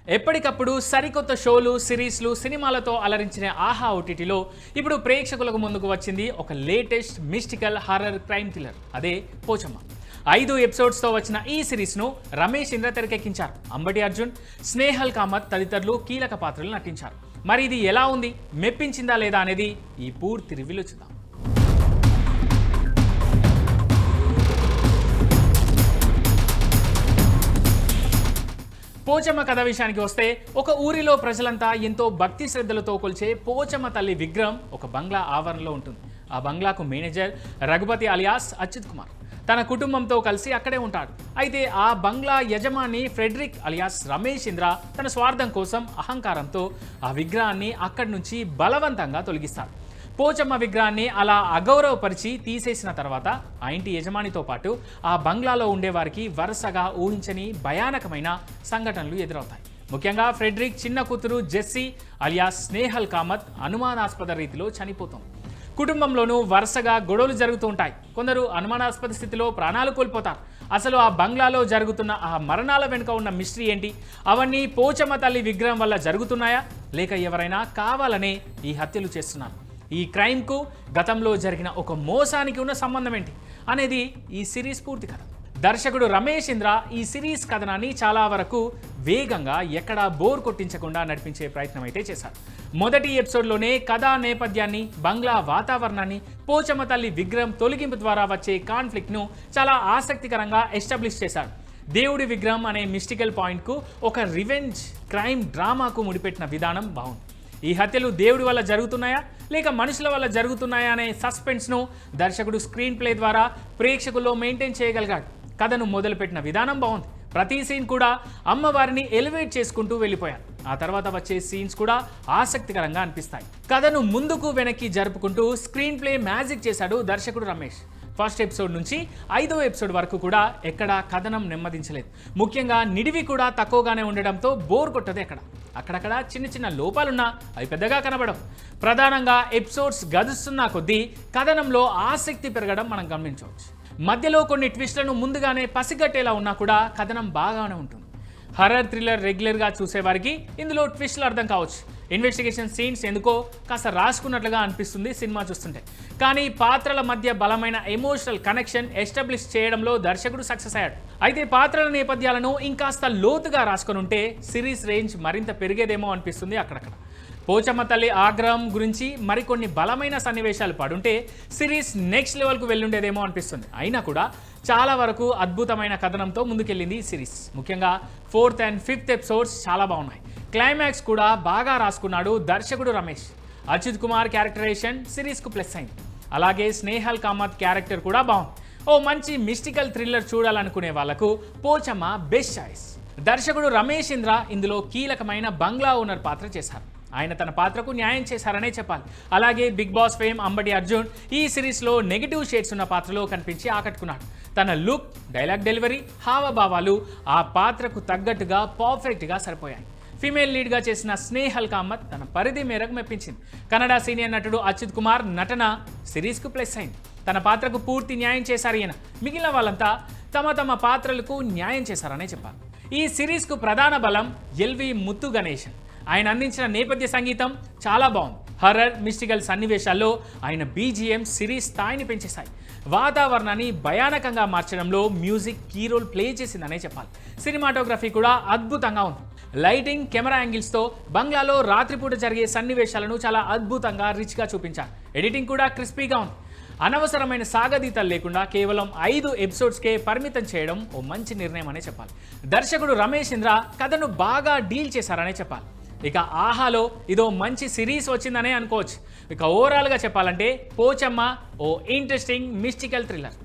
ఎప్పటికప్పుడు సరికొత్త షోలు, సిరీస్లు, సినిమాలతో అలరించిన ఆహా ఓటీటీలో ఇప్పుడు ప్రేక్షకులకు ముందుకు వచ్చింది ఒక latest mystical horror crime thriller. అదే పోచమ్మ. 5 ఎపిసోడ్స్తో వచ్చిన ఈ సిరీస్ను రమేష్ ఇంద్ర తెరకెక్కించారు. అంబటి అర్జున్, స్నేహల్ కామత్ తదితరులు కీలక పాత్రలు నటించారు. మరి ఇది ఎలా ఉంది, మెప్పించిందా లేదా అనేది ఈ పూర్తి రివ్యూలో చూద్దాం. పోచమ్మ కథ విషయానికి వస్తే, ఒక ఊరిలో ప్రజలంతా ఎంతో భక్తి శ్రద్ధలతో కొలిచే పోచమ్మ తల్లి విగ్రహం ఒక బంగ్లా ఆవరణలో ఉంటుంది. ఆ బంగ్లాకు మేనేజర్ రఘుపతి అలియాస్ అచ్యుత్ కుమార్ తన కుటుంబంతో కలిసి అక్కడే ఉంటాడు. అయితే ఆ బంగ్లా యజమాని ఫ్రెడరిక్ అలియాస్ రమేష్ ఇంద్ర తన స్వార్థం కోసం, అహంకారంతో ఆ విగ్రహాన్ని అక్కడి నుంచి బలవంతంగా తొలగిస్తాడు. పోచమ్మ విగ్రహాన్ని అలా అగౌరవపరిచి తీసేసిన తర్వాత ఆ ఇంటి యజమానితో పాటు ఆ బంగ్లాలో ఉండేవారికి వరుసగా ఊహించని భయానకమైన సంఘటనలు ఎదురవుతాయి. ముఖ్యంగా ఫ్రెడరిక్ చిన్న కూతురు జెస్సీ అలియాస్ స్నేహల్ కామత్ అనుమానాస్పద రీతిలో చనిపోతుంది. కుటుంబంలోనూ వరుసగా గొడవలు జరుగుతూ ఉంటాయి. కొందరు అనుమానాస్పద స్థితిలో ప్రాణాలు కోల్పోతారు. అసలు ఆ బంగ్లాలో జరుగుతున్న ఆ మరణాల వెనుక ఉన్న మిస్టరీ ఏంటి? అవన్నీ పోచమ్మ తల్లి విగ్రహం వల్ల జరుగుతున్నాయా, లేక ఎవరైనా కావాలనే ఈ హత్యలు చేస్తున్నారు? ఈ క్రైమ్కు గతంలో జరిగిన ఒక మోసానికి ఉన్న సంబంధం ఏంటి అనేది ఈ సిరీస్ పూర్తి కథ. దర్శకుడు రమేష్ ఇంద్ర ఈ సిరీస్ కథనాన్ని చాలా వరకు వేగంగా, ఎక్కడా బోర్ కొట్టించకుండా నడిపించే ప్రయత్నం అయితే చేశారు. మొదటి ఎపిసోడ్లోనే కథా నేపథ్యాన్ని, బంగ్లా వాతావరణాన్ని, పోచమ్మ తల్లి విగ్రహం తొలగింపు ద్వారా వచ్చే కాన్ఫ్లిక్ట్ను చాలా ఆసక్తికరంగా ఎస్టాబ్లిష్ చేశారు. దేవుడి విగ్రహం అనే మిస్టికల్ పాయింట్కు ఒక రివెంజ్ క్రైమ్ డ్రామాకు ముడిపెట్టిన విధానం బాగుంది. ఈ హత్యలు దేవుడి వల్ల జరుగుతున్నాయా, లేక మనుషుల వల్ల జరుగుతున్నాయా అనే సస్పెన్స్ను దర్శకుడు స్క్రీన్ ప్లే ద్వారా ప్రేక్షకుల్లో మెయింటైన్ చేయగలిగాడు. కథను మొదలుపెట్టిన విధానం బాగుంది. ప్రతి సీన్ కూడా అమ్మవారిని ఎలివేట్ చేసుకుంటూ వెళ్ళిపోయారు. ఆ తర్వాత వచ్చే సీన్స్ కూడా ఆసక్తికరంగా అనిపిస్తాయి. కథను ముందుకు వెనక్కి జరుపుకుంటూ స్క్రీన్ ప్లే మ్యాజిక్ చేశాడు దర్శకుడు రమేష్. ఫస్ట్ ఎపిసోడ్ నుంచి 5వ ఎపిసోడ్ వరకు కూడా ఎక్కడా కథనం నెమ్మదించలేదు. ముఖ్యంగా నిడివి కూడా తక్కువగానే ఉండడంతో బోర్ కొట్టదు. అక్కడక్కడ చిన్న చిన్న లోపాలున్నా అవి పెద్దగా కనబడవు. ప్రధానంగా ఎపిసోడ్స్ గడుస్తున్న కొద్దీ కథనంలో ఆసక్తి పెరగడం మనం గమనించవచ్చు. మధ్యలో కొన్ని ట్విస్ట్లను ముందుగానే పసిగట్టేలా ఉన్నా కూడా కథనం బాగానే ఉంటుంది. హర్రర్ థ్రిల్లర్ రెగ్యులర్గా చూసేవారికి ఇందులో ట్విస్ట్లు అర్థం కావచ్చు. ఇన్వెస్టిగేషన్ సీన్స్ ఎందుకో కాస్త రాసుకున్నట్లుగా అనిపిస్తుంది సినిమా చూస్తుంటే. కానీ పాత్రల మధ్య బలమైన ఎమోషనల్ కనెక్షన్ ఎస్టాబ్లిష్ చేయడంలో దర్శకుడు సక్సెస్ అయ్యాడు. అయితే పాత్రల నేపథ్యాలను ఇంకాస్త లోతుగా రాసుకొని ఉంటే సిరీస్ రేంజ్ మరింత పెరిగేదేమో అనిపిస్తుంది అక్కడక్కడ. పోచమ్మ తల్లి ఆగ్రహం గురించి మరికొన్ని బలమైన సన్నివేశాలు పడుంటే సిరీస్ నెక్స్ట్ లెవెల్కు వెళ్ళుండేదేమో అనిపిస్తుంది. అయినా కూడా చాలా వరకు అద్భుతమైన కథనంతో ముందుకెళ్ళింది ఈ సిరీస్. ముఖ్యంగా 4th and 5th ఎపిసోడ్స్ చాలా బాగున్నాయి. క్లైమాక్స్ కూడా బాగా రాసుకున్నాడు దర్శకుడు రమేష్. అచ్యుత్ కుమార్ క్యారెక్టరైజేషన్ సిరీస్కు ప్లస్ అయింది. అలాగే స్నేహల్ కామత్ క్యారెక్టర్ కూడా బాగుంది. ఓ మంచి మిస్టికల్ థ్రిల్లర్ చూడాలనుకునే వాళ్లకు పోచమ్మ బెస్ట్ చాయిస్. దర్శకుడు రమేష్ ఇంద్ర ఇందులో కీలకమైన బంగ్లా ఓనర్ పాత్ర చేశారు. ఆయన తన పాత్రకు న్యాయం చేశారనే చెప్పాలి. అలాగే Bigg Boss fame Ambati Arjun ఈ సిరీస్లో నెగిటివ్ షేడ్స్ ఉన్న పాత్రలో కనిపించి ఆకట్టుకున్నాడు. తన లుక్, డైలాగ్ డెలివరీ, హావభావాలు ఆ పాత్రకు తగ్గట్టుగా పర్ఫెక్ట్గా సరిపోయాయి. ఫీమేల్ లీడ్గా చేసిన స్నేహల్ కామత్ తన పరిధి మేరకు మెప్పించింది. కన్నడ సీనియర్ నటుడు అచ్యుత్ కుమార్ నటన సిరీస్కు ప్లస్ అయింది. తన పాత్రకు పూర్తి న్యాయం చేశారు ఈయన. మిగిలిన వాళ్ళంతా తమ తమ పాత్రలకు న్యాయం చేశారనే చెప్పాలి. ఈ సిరీస్కు ప్రధాన బలం ఎల్వి ముత్తు గణేశన్. ఆయన అందించిన నేపథ్య సంగీతం చాలా బాగుంది. హర్రర్ మిస్టికల్ సన్నివేశాల్లో ఆయన బీజిఎం సిరీస్ స్థాయిని పెంచేశాయి. వాతావరణాన్ని భయానకంగా మార్చడంలో మ్యూజిక్ కీ రోల్ ప్లే చేసిందనే చెప్పాలి. సినిమాటోగ్రఫీ కూడా అద్భుతంగా ఉంది. లైటింగ్, కెమెరా యాంగిల్స్తో బంగ్లాలో రాత్రిపూట జరిగే సన్నివేశాలను చాలా అద్భుతంగా రిచ్గా చూపించారు. ఎడిటింగ్ కూడా క్రిస్పీగా ఉంది. అనవసరమైన సాగదీతలు లేకుండా కేవలం 5 ఎపిసోడ్స్కే పరిమితం చేయడం ఓ మంచి నిర్ణయం అనే చెప్పాలి. దర్శకుడు రమేష్ ఇంద్ర కథను బాగా డీల్ చేశారనే చెప్పాలి. ఇక ఆహాలో ఇదో మంచి సిరీస్ వచ్చిందనే అనుకోవచ్చు. ఇక ఓవరాల్గా చెప్పాలంటే పోచమ్మ ఓ ఇంట్రెస్టింగ్ మిస్టికల్ థ్రిల్లర్.